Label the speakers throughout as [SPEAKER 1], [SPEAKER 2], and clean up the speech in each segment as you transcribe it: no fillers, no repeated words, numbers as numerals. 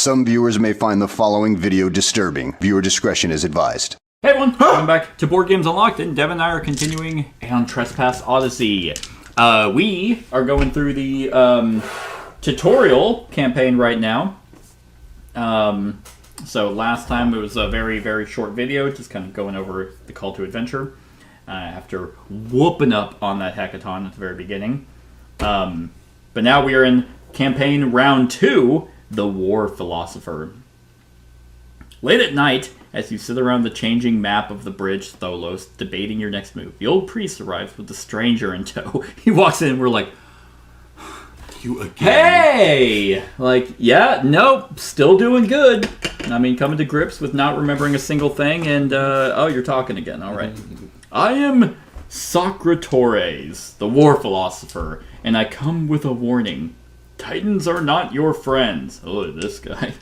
[SPEAKER 1] Some viewers may find the following video disturbing. Viewer discretion is advised.
[SPEAKER 2] Hey everyone, welcome back to Board Games Unlocked, and Devin and I are continuing Aeon Trespass Odyssey. We are going through the tutorial campaign right now. So last time it was a very, very short video, just kind of going over the call to adventure after whooping up on that Eschaton at the very beginning. But now we are in campaign round 2, the War Philosopher. Late at night, as you sit around the changing map of the bridge Tholos, debating your next move, the old priest arrives with the stranger in tow. He walks in and we're like,
[SPEAKER 3] you again?
[SPEAKER 2] Hey! Like, yeah, nope, still doing good. I mean, coming to grips with not remembering a single thing, and, oh, you're talking again, alright. I am Socratores, the War Philosopher, and I come with a warning. Titans are not your friends. Oh, this guy.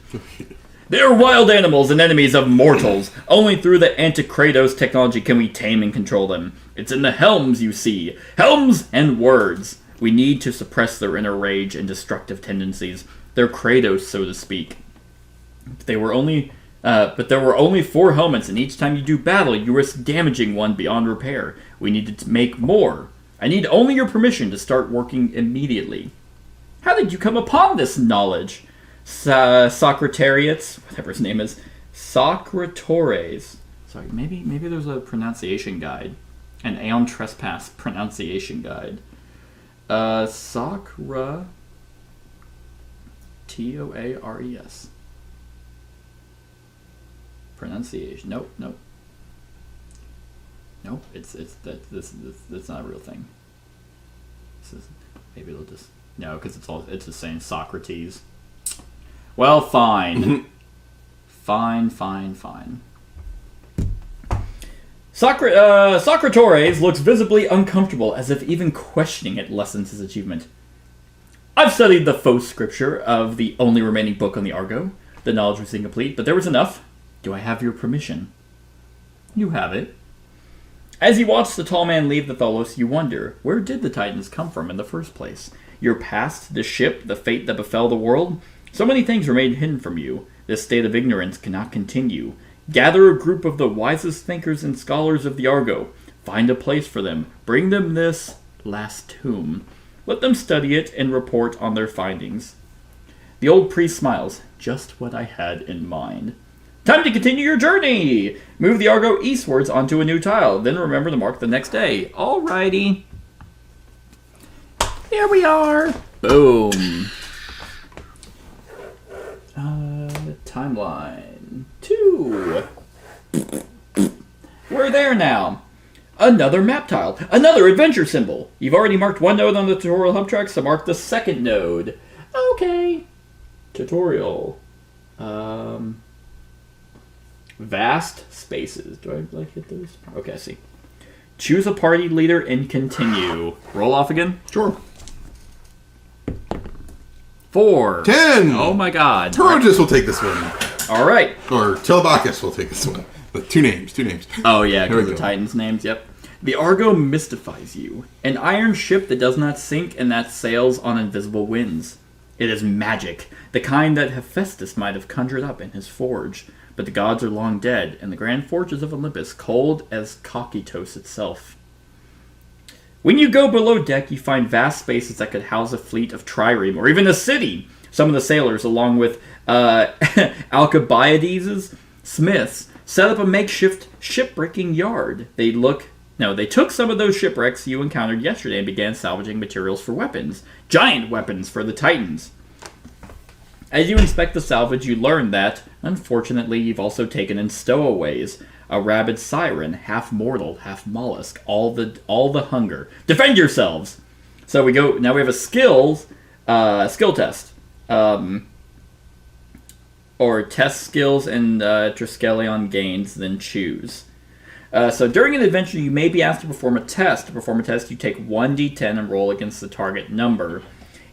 [SPEAKER 2] They are wild animals and enemies of mortals. Only through the Antikratos technology can we tame and control them. It's in the helms, you see. Helms and words. We need to suppress their inner rage and destructive tendencies. Their Kratos, so to speak. But there were only 4 helmets, and each time you do battle, you risk damaging one beyond repair. We need to make more. I need only your permission to start working immediately. How did you come upon this knowledge? Socratariats, whatever his name is, Socratores. Sorry, maybe there's a pronunciation guide, an Aeon Trespass pronunciation guide. Toares. Pronunciation. Nope. That's not a real thing. This is maybe it'll just because it's just saying Socrates. Well, fine. Fine. Socratores looks visibly uncomfortable, as if even questioning it lessens his achievement. I've studied the faux scripture of the only remaining book on the Argo. The knowledge was incomplete, but there was enough. Do I have your permission? You have it. As you watch the tall man leave the Tholos, you wonder, where did the Titans come from in the first place? Your past, the ship, the fate that befell the world? So many things remain hidden from you. This state of ignorance cannot continue. Gather a group of the wisest thinkers and scholars of the Argo. Find a place for them. Bring them this last tomb. Let them study it and report on their findings. The old priest smiles. Just what I had in mind. Time to continue your journey! Move the Argo eastwards onto a new tile. Then remember to mark the next day. Alrighty. Here we are. Boom. Timeline 2. We're there now. Another map tile. Another adventure symbol. You've already marked one node on the tutorial hub track, so mark the second node. Okay. Tutorial. Vast spaces. Do I hit those? Okay, I see. Choose a party leader and continue. Roll off again?
[SPEAKER 3] Sure.
[SPEAKER 2] 4.
[SPEAKER 3] 10.
[SPEAKER 2] Oh my god.
[SPEAKER 3] Trojas will take this one.
[SPEAKER 2] Alright.
[SPEAKER 3] Or Telebacchus will take this one. With two names.
[SPEAKER 2] Oh yeah, because the Titans' names, yep. The Argo mystifies you. An iron ship that does not sink and that sails on invisible winds. It is magic, the kind that Hephaestus might have conjured up in his forge. But the gods are long dead, and the grand forges of Olympus cold as Cocytus itself. When you go below deck, you find vast spaces that could house a fleet of trireme, or even a city. Some of the sailors, along with Alcibiades' smiths, set up a makeshift shipwrecking yard. They took some of those shipwrecks you encountered yesterday and began salvaging materials for weapons. Giant weapons for the Titans. As you inspect the salvage, you learn that, unfortunately, you've also taken in stowaways. A rabid siren, half mortal, half mollusk, all the hunger. Defend yourselves! So we have a skill test. Or test skills and Triskelion gains, then choose. So during an adventure, you may be asked to perform a test. To perform a test, you take 1d10 and roll against the target number.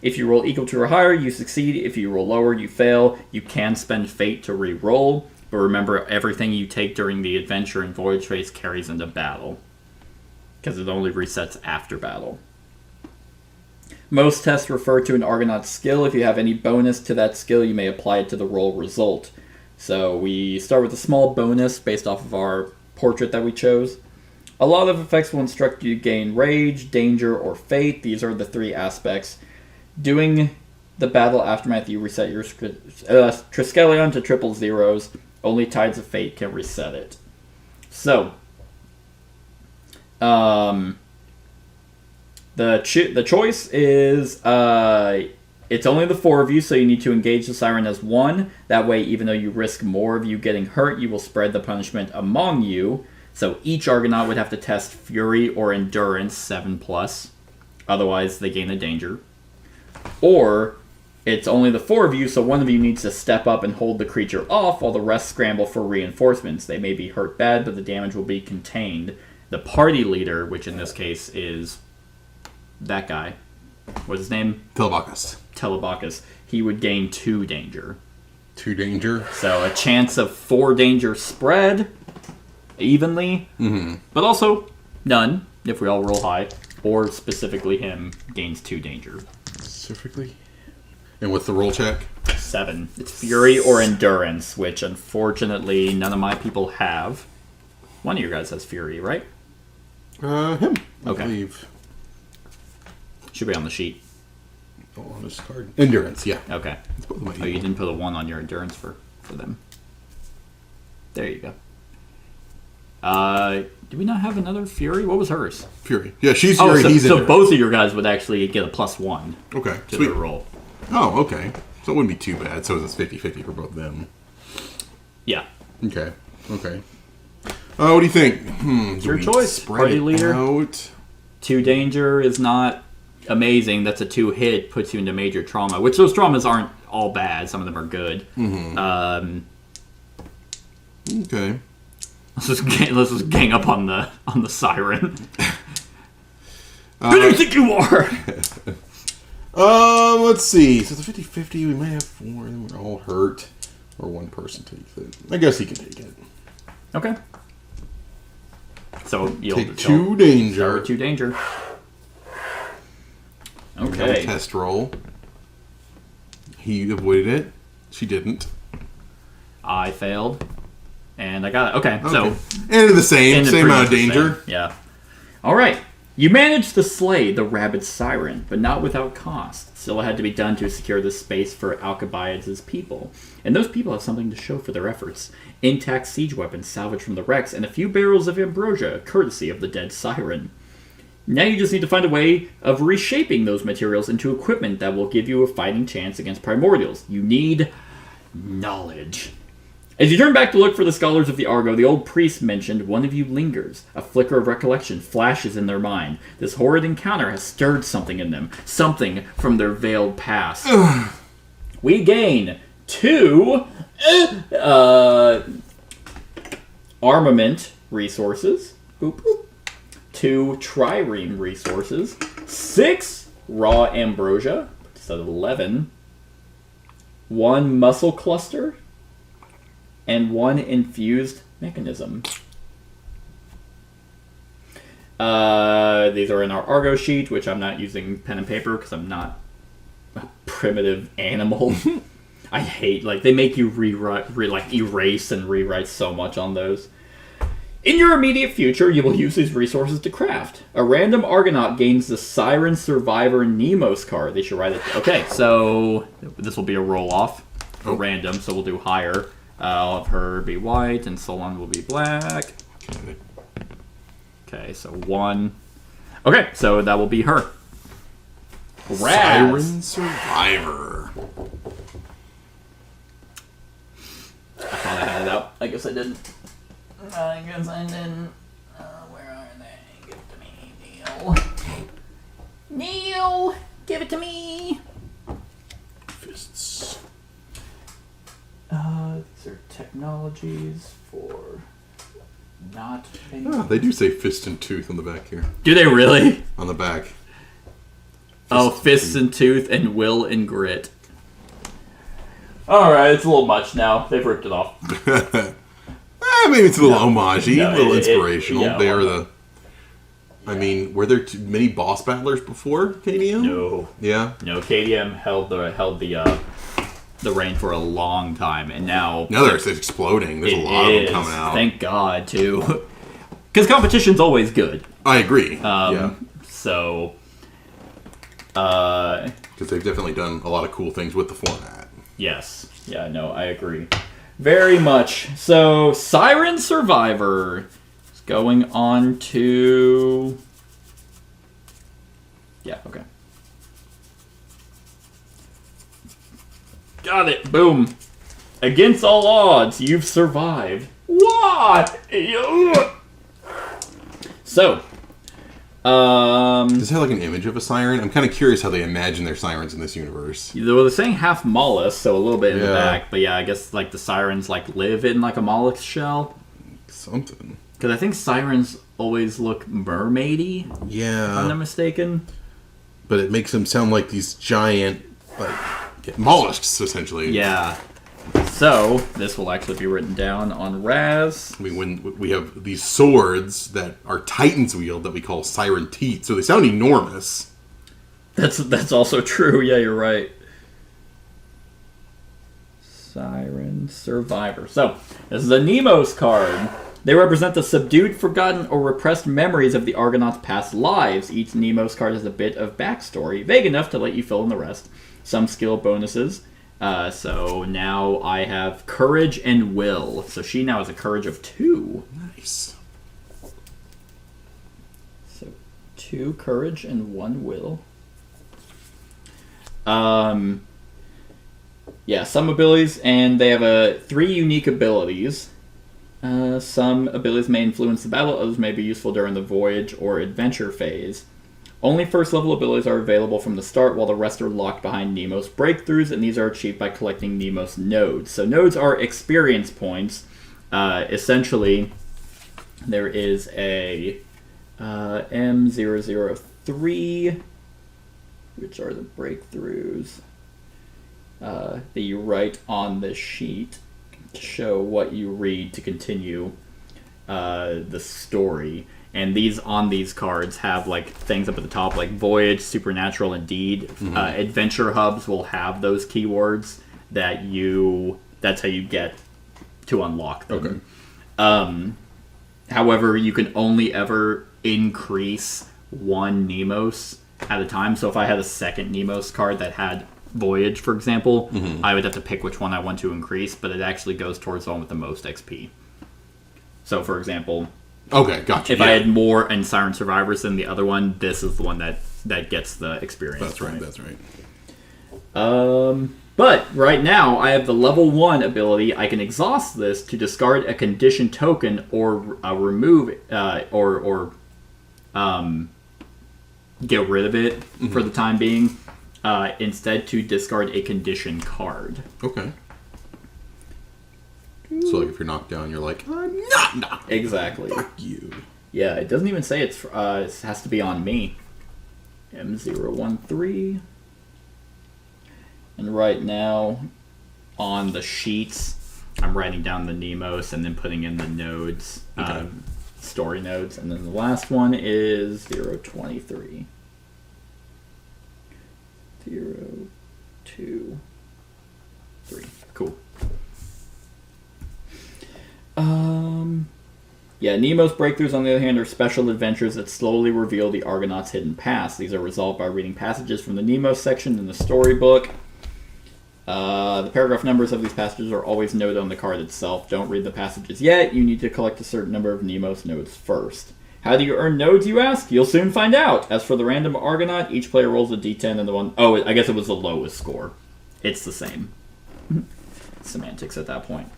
[SPEAKER 2] If you roll equal to or higher, you succeed. If you roll lower, you fail. You can spend fate to re-roll. But remember, everything you take during the adventure and voyage phase carries into battle. Because it only resets after battle. Most tests refer to an Argonaut skill. If you have any bonus to that skill, you may apply it to the roll result. So we start with a small bonus based off of our portrait that we chose. A lot of effects will instruct you to gain Rage, Danger, or Fate. These are the 3 aspects. Doing the battle aftermath, you reset your Triskelion to triple zeros. Only Tides of Fate can reset it. So, the choice is it's only the 4 of you, so you need to engage the Siren as 1. That way, even though you risk more of you getting hurt, you will spread the punishment among you. So each Argonaut would have to test Fury or Endurance 7+. Otherwise, they gain a danger. Or, it's only the 4 of you, so one of you needs to step up and hold the creature off while the rest scramble for reinforcements. They may be hurt bad, but the damage will be contained. The party leader, which in this case is that guy. What's his name? Telebacus. He would gain 2 danger.
[SPEAKER 3] 2 danger?
[SPEAKER 2] So a chance of 4 danger spread evenly, but also none if we all roll high, or specifically him gains 2 danger.
[SPEAKER 3] Specifically? And what's the roll check?
[SPEAKER 2] 7. It's Fury or Endurance, which unfortunately none of my people have. One of your guys has Fury, right?
[SPEAKER 3] Him. I
[SPEAKER 2] Okay.
[SPEAKER 3] believe.
[SPEAKER 2] Should be on the sheet.
[SPEAKER 3] Oh, on this card. Endurance, yeah.
[SPEAKER 2] Okay.
[SPEAKER 3] It's both of my
[SPEAKER 2] Oh, you
[SPEAKER 3] evil.
[SPEAKER 2] didn't put a 1 on your Endurance for them. There you go. Do we not have another Fury? What was hers?
[SPEAKER 3] Fury. Yeah, she's Fury,
[SPEAKER 2] so,
[SPEAKER 3] he's
[SPEAKER 2] so
[SPEAKER 3] Endurance.
[SPEAKER 2] both of your guys would actually get a +1
[SPEAKER 3] Okay,
[SPEAKER 2] to
[SPEAKER 3] sweet.
[SPEAKER 2] their roll.
[SPEAKER 3] Oh, okay. So it wouldn't be too bad. So it's 50-50 for both of them.
[SPEAKER 2] Yeah.
[SPEAKER 3] Okay. What do you think?
[SPEAKER 2] Your
[SPEAKER 3] Do we
[SPEAKER 2] choice,
[SPEAKER 3] spread
[SPEAKER 2] party
[SPEAKER 3] it
[SPEAKER 2] leader.
[SPEAKER 3] out?
[SPEAKER 2] 2 danger is not amazing. That's a 2 hit, puts you into major trauma, which those traumas aren't all bad. Some of them are good.
[SPEAKER 3] Okay.
[SPEAKER 2] Let's just gang up on the Siren. Who do you think you are?
[SPEAKER 3] Let's see. So the 50-50, we might have 4, and we're all hurt. Or one person takes it. I guess he can take it.
[SPEAKER 2] Okay. So you'll
[SPEAKER 3] Take 2 danger.
[SPEAKER 2] 2 danger.
[SPEAKER 3] Another
[SPEAKER 2] Okay.
[SPEAKER 3] test roll. He avoided it. She didn't.
[SPEAKER 2] I failed. And I got it. Okay, so...
[SPEAKER 3] And the same.
[SPEAKER 2] ended
[SPEAKER 3] Same
[SPEAKER 2] pretty
[SPEAKER 3] amount of
[SPEAKER 2] much the
[SPEAKER 3] danger.
[SPEAKER 2] same. Yeah. Alright. You managed to slay the rabid Siren, but not without cost. Still had to be done to secure this space for Alcibiades' people. And those people have something to show for their efforts. Intact siege weapons salvaged from the wrecks, and a few barrels of ambrosia, courtesy of the dead Siren. Now you just need to find a way of reshaping those materials into equipment that will give you a fighting chance against Primordials. You need knowledge. As you turn back to look for the scholars of the Argo, the old priest mentioned one of you lingers. A flicker of recollection flashes in their mind. This horrid encounter has stirred something in them. Something from their veiled past. We gain 2 armament resources. Boop, boop. 2 trireme resources. 6 raw ambrosia. So 11. 1 muscle cluster. And 1 infused mechanism. These are in our Argo sheet, which I'm not using pen and paper because I'm not a primitive animal. I hate, they make you erase and rewrite so much on those. In your immediate future, you will use these resources to craft. A random Argonaut gains the Siren Survivor Nemos card. They should write it. Okay, so this will be a roll-off. Random, so we'll do higher. I'll have her be white, and Solon will be black. Okay, so 1. Okay, so that will be her. Raz.
[SPEAKER 3] Siren Survivor.
[SPEAKER 2] I thought I had it out. I guess I didn't. Where are they? Give it to me, Neil. Neil! Give it to me!
[SPEAKER 3] Fists.
[SPEAKER 2] These are technologies for not...
[SPEAKER 3] They do say fist and tooth on the back here.
[SPEAKER 2] Do they really?
[SPEAKER 3] On the back.
[SPEAKER 2] Fists and tooth and will and grit. Alright, it's a little much now. They've ripped it off.
[SPEAKER 3] Maybe it's a little homage-y,
[SPEAKER 2] No,
[SPEAKER 3] a little inspirational.
[SPEAKER 2] yeah,
[SPEAKER 3] They are the I mean, were there too many boss battlers before KDM?
[SPEAKER 2] No.
[SPEAKER 3] Yeah.
[SPEAKER 2] No, KDM held the reign for a long time, and now
[SPEAKER 3] They're exploding. There's a lot of them coming out.
[SPEAKER 2] Thank God, too. Because competition's always good.
[SPEAKER 3] I agree. Yeah.
[SPEAKER 2] So,
[SPEAKER 3] because they've definitely done a lot of cool things with the format.
[SPEAKER 2] yes. Yeah, no, I agree. Very much. So, Siren Survivor is going on to... Yeah, okay. Got it. Boom. Against all odds, you've survived. What? So,
[SPEAKER 3] Does it have like an image of a siren? I'm kind of curious how they imagine their sirens in this universe.
[SPEAKER 2] well, they're saying half mollusk, so a little bit in the
[SPEAKER 3] Yeah.
[SPEAKER 2] back. But yeah, I guess like the sirens like live in like a mollusk shell.
[SPEAKER 3] Something.
[SPEAKER 2] Because I think sirens always look mermaidy, if I'm
[SPEAKER 3] Yeah.
[SPEAKER 2] not mistaken.
[SPEAKER 3] But it makes them sound like these giant, like, mollusks, essentially.
[SPEAKER 2] Yeah. So, this will actually be written down on Raz.
[SPEAKER 3] I mean, when we have these swords that are Titans wield that we call siren teeth, so they sound enormous.
[SPEAKER 2] That's also true. Yeah, you're right. Siren Survivor. So, this is a Nemos card. They represent the subdued, forgotten, or repressed memories of the Argonauts' past lives. Each Nemos card has a bit of backstory, vague enough to let you fill in the rest. Some skill bonuses. So now I have Courage and Will. So she now has a Courage of 2.
[SPEAKER 3] Nice.
[SPEAKER 2] So 2 Courage and 1 Will. Yeah, some abilities, and they have 3 unique abilities. Some abilities may influence the battle, others may be useful during the voyage or adventure phase. Only first level abilities are available from the start, while the rest are locked behind Nemos breakthroughs, and these are achieved by collecting Nemos nodes. So nodes are experience points. Essentially, there is a M003, which are the breakthroughs that you write on the sheet to show what you read to continue the story. And these cards have like things up at the top like Voyage, Supernatural, and Deed. Adventure hubs will have those keywords that's how you get to unlock them.
[SPEAKER 3] Okay.
[SPEAKER 2] However, you can only ever increase 1 Nemos at a time. So if I had a second Nemos card that had Voyage, for example, I would have to pick which one I want to increase, but it actually goes towards the one with the most XP. So, for example,
[SPEAKER 3] Okay, gotcha.
[SPEAKER 2] if I had more and Siren Survivors than the other one, this is the one that gets the experience.
[SPEAKER 3] That's right, that's right.
[SPEAKER 2] But right now, I have the level 1 ability. I can exhaust this to discard a condition token or remove or get rid of it for the time being. Instead, to discard a condition card.
[SPEAKER 3] Okay. So, like, if you're knocked down, you're like, I'm not knocked.
[SPEAKER 2] Exactly.
[SPEAKER 3] Fuck you.
[SPEAKER 2] Yeah, it doesn't even say it has to be on me. M013. And right now, on the sheets, I'm writing down the Nemos and then putting in the nodes, story nodes. And then the last one is 023. 0, 2, 3. Cool. Yeah, Nemo's breakthroughs, on the other hand, are special adventures that slowly reveal the Argonauts' hidden past. These are resolved by reading passages from the Nemos section in the storybook. The paragraph numbers of these passages are always noted on the card itself. Don't read the passages yet. You need to collect a certain number of Nemos nodes first. How do you earn nodes, you ask? You'll soon find out. As for the random Argonaut, each player rolls a d10 and the one... Oh, I guess it was the lowest score. It's the same. Semantics at that point.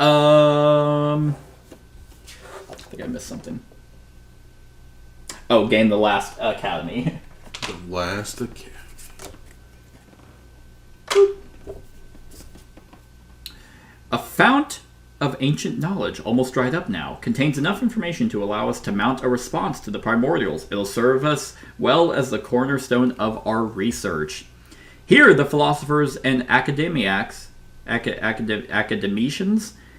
[SPEAKER 2] I think I missed something. Oh, gain the last academy.
[SPEAKER 3] The last academy.
[SPEAKER 2] A fount of ancient knowledge, almost dried up now, contains enough information to allow us to mount a response to the Primordials. It'll serve us well as the cornerstone of our research. Here, the philosophers and academicians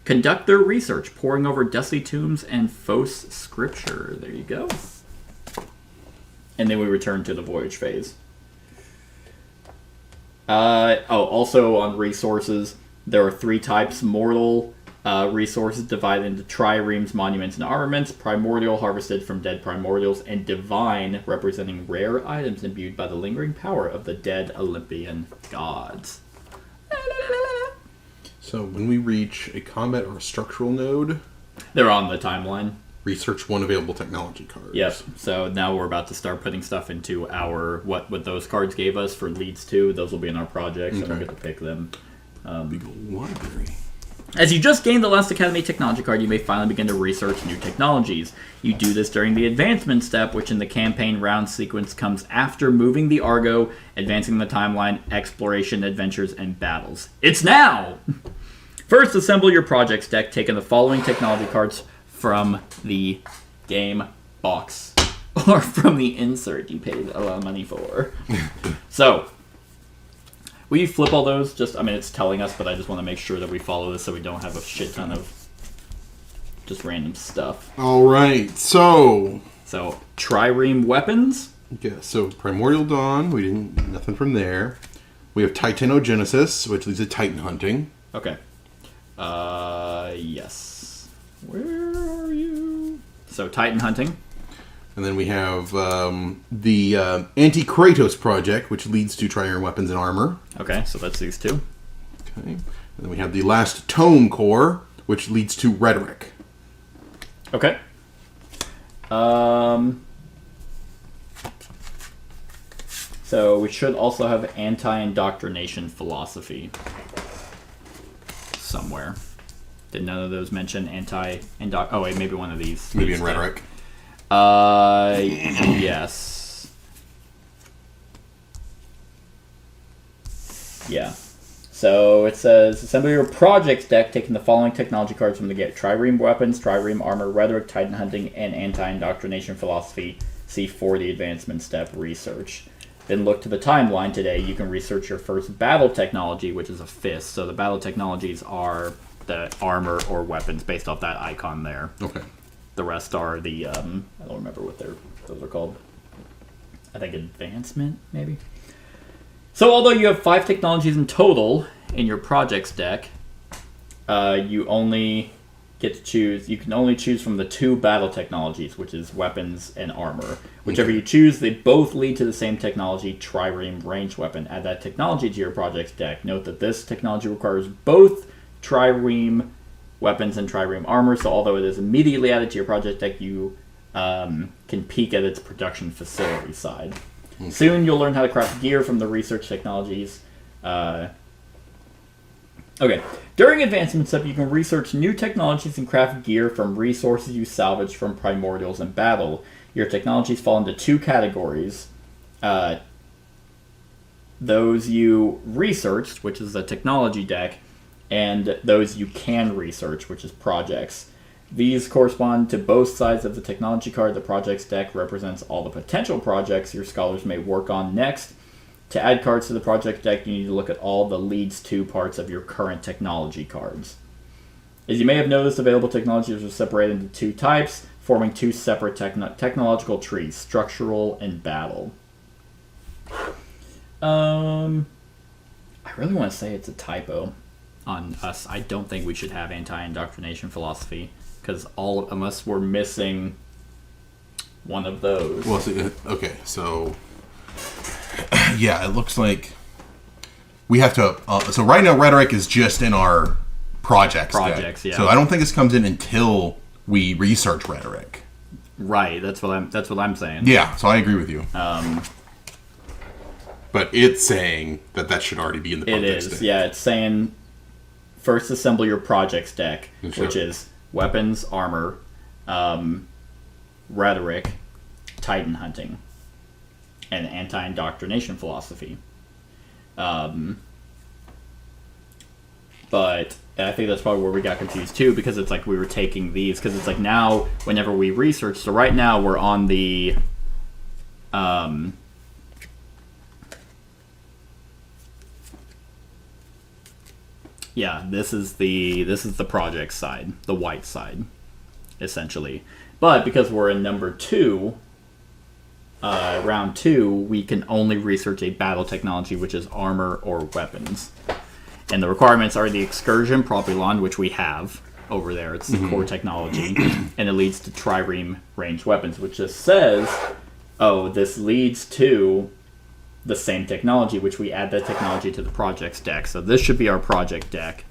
[SPEAKER 2] Conduct their research, poring over dusty tombs and fausse scripture. There you go. And then we return to the voyage phase. Also on resources, there are 3 types. Mortal resources divided into triremes, monuments, and armaments. Primordial, harvested from dead primordials. And divine, representing rare items imbued by the lingering power of the dead Olympian gods.
[SPEAKER 3] So when we reach a combat or a structural node,
[SPEAKER 2] They're on the timeline.
[SPEAKER 3] research 1 available technology card.
[SPEAKER 2] Yep. So now we're about to start putting stuff into our what those cards gave us for leads 2. Those will be in our projects, and we'll get to pick them.
[SPEAKER 3] Big old library.
[SPEAKER 2] As you just gained the last Academy technology card, you may finally begin to research new technologies. You do this during the advancement step, which in the campaign round sequence comes after moving the Argo, advancing the timeline, exploration, adventures, and battles. It's now! First, assemble your projects deck, taking the following technology cards from the game box. Or from the insert you paid a lot of money for. So, will you flip all those? It's telling us, but I just want to make sure that we follow this so we don't have a shit ton of just random stuff.
[SPEAKER 3] All right, so
[SPEAKER 2] trireme weapons.
[SPEAKER 3] yeah, so Primordial Dawn, we didn't nothing from there. We have Titanogenesis, which leads to Titan hunting.
[SPEAKER 2] Okay. Yes. Where are you? So Titan hunting.
[SPEAKER 3] And then we have the Anti-Kratos project, which leads to Trireme weapons and armor.
[SPEAKER 2] Okay, so that's these 2.
[SPEAKER 3] Okay. And then we have the last Tome Core, which leads to Rhetoric.
[SPEAKER 2] Okay. So we should also have anti-indoctrination philosophy somewhere. Did none of those mention anti-indoc? Oh wait, maybe one of these.
[SPEAKER 3] Maybe in Rhetoric.
[SPEAKER 2] Yes. Yeah. So it says, assemble your projects deck, taking the following technology cards from the get. Trireme weapons, trireme armor, rhetoric, titan hunting, and anti-indoctrination philosophy. See for the advancement step research. Then look to the timeline today. You can research your first battle technology, which is a fist. So the battle technologies are the armor or weapons based off that icon there.
[SPEAKER 3] Okay.
[SPEAKER 2] The rest are the, I don't remember what those are called. I think advancement, maybe? So although you have 5 technologies in total in your projects deck, you only get to choose, you can only choose from the 2 battle technologies, which is weapons and armor. Whichever you choose, they both lead to the same technology, trireme ranged weapon. Add that technology to your projects deck. Note that this technology requires both trireme weapons and trireme armor, so although it is immediately added to your project deck, you can peek at its production facility side. Okay. Soon you'll learn how to craft gear from the research technologies. Okay. During advancement step, you can research new technologies and craft gear from resources you salvage from primordials in battle. Your technologies fall into 2 categories. Those you researched, which is a technology deck, and those you can research, which is projects. These correspond to both sides of the technology card. The projects deck represents all the potential projects your scholars may work on next. To add cards to the project deck, you need to look at all the leads to parts of your current technology cards. As you may have noticed, available technologies are separated into 2 types, forming 2 separate technological trees, structural and battle. I really want to say it's a typo on us. I don't think we should have anti-indoctrination philosophy, because unless we're missing one of those.
[SPEAKER 3] Well, okay, so yeah, it looks like we have to. So right now, rhetoric is just in our projects.
[SPEAKER 2] Yeah.
[SPEAKER 3] So I don't think this comes in until we research rhetoric.
[SPEAKER 2] Right. That's what I'm saying.
[SPEAKER 3] Yeah. So I agree with you. But it's saying that should already be in the projects deck.
[SPEAKER 2] Yeah. It's saying first assemble your projects deck,
[SPEAKER 3] Sure.
[SPEAKER 2] which is weapons, armor, rhetoric, titan hunting, and anti-indoctrination philosophy. But I think that's probably where we got confused too, because it's like we were taking these, because it's like now whenever we research, so right now we're on the Yeah, this is the project side, the white side, essentially. But because we're in number 2, round 2, we can only research a battle technology, which is armor or weapons. And the requirements are the excursion propylon, which we have over there. It's the core technology, and it leads to trireme ranged weapons, which just says, oh, this leads to the same technology, which we add that technology to the projects deck. So this should be our project deck.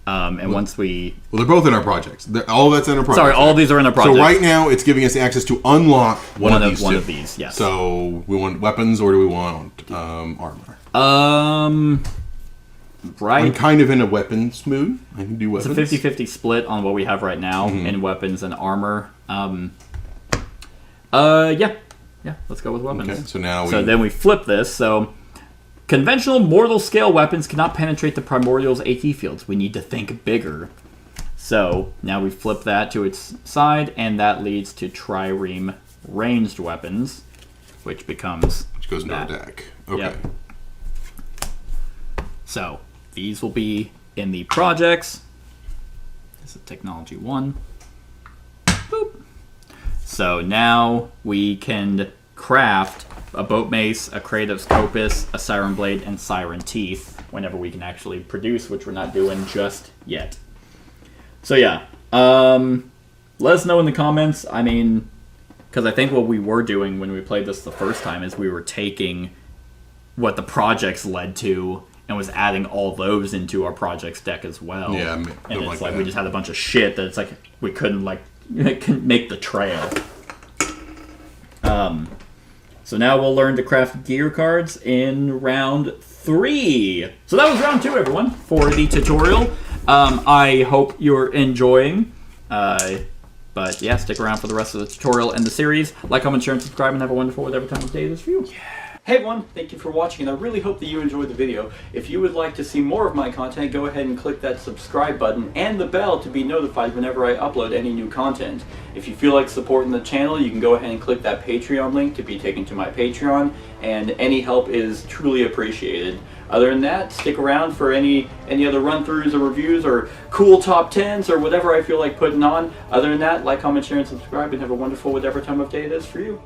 [SPEAKER 2] And once we...
[SPEAKER 3] Well, they're both in our projects. All that's in our projects.
[SPEAKER 2] Sorry, all these are in our projects.
[SPEAKER 3] So right now, it's giving us access to unlock one
[SPEAKER 2] of these, yes.
[SPEAKER 3] So we want weapons, or do we want armor?
[SPEAKER 2] Right.
[SPEAKER 3] I'm kind of in a weapons mood. I can do weapons.
[SPEAKER 2] It's a 50-50 split on what we have right now in weapons and armor. Yeah, let's go with weapons.
[SPEAKER 3] Okay, so now
[SPEAKER 2] So then we flip this. So conventional mortal scale weapons cannot penetrate the Primordial's AT fields. We need to think bigger. So now we flip that to its side, and that leads to trireme ranged weapons, which becomes
[SPEAKER 3] Which goes in our
[SPEAKER 2] that.
[SPEAKER 3] deck. Okay.
[SPEAKER 2] Yep. So these will be in the projects. This is technology 1. Boop. So now we can craft a boat mace, a creative scopus, a siren blade, and siren teeth whenever we can actually produce, which we're not doing just yet. So yeah, let us know in the comments. I mean, because I think what we were doing when we played this the first time is we were taking what the projects led to and was adding all those into our projects deck as well.
[SPEAKER 3] Yeah,
[SPEAKER 2] and it's like
[SPEAKER 3] that.
[SPEAKER 2] we just had a bunch of shit that it's like we couldn't make the trail. So now we'll learn to craft gear cards in round 3. So that was round 2, everyone, for the tutorial. I hope you're enjoying. But yeah, stick around for the rest of the tutorial and the series. Like, comment, share, and subscribe, and have a wonderful whatever time of day it is for you. Yeah. Hey everyone, thank you for watching, and I really hope that you enjoyed the video. If you would like to see more of my content, go ahead and click that subscribe button and the bell to be notified whenever I upload any new content. If you feel like supporting the channel, you can go ahead and click that Patreon link to be taken to my Patreon, and any help is truly appreciated. Other than that, stick around for any other run-throughs or reviews or cool top 10s or whatever I feel like putting on. Other than that, like, comment, share, and subscribe, and have a wonderful whatever time of day it is for you.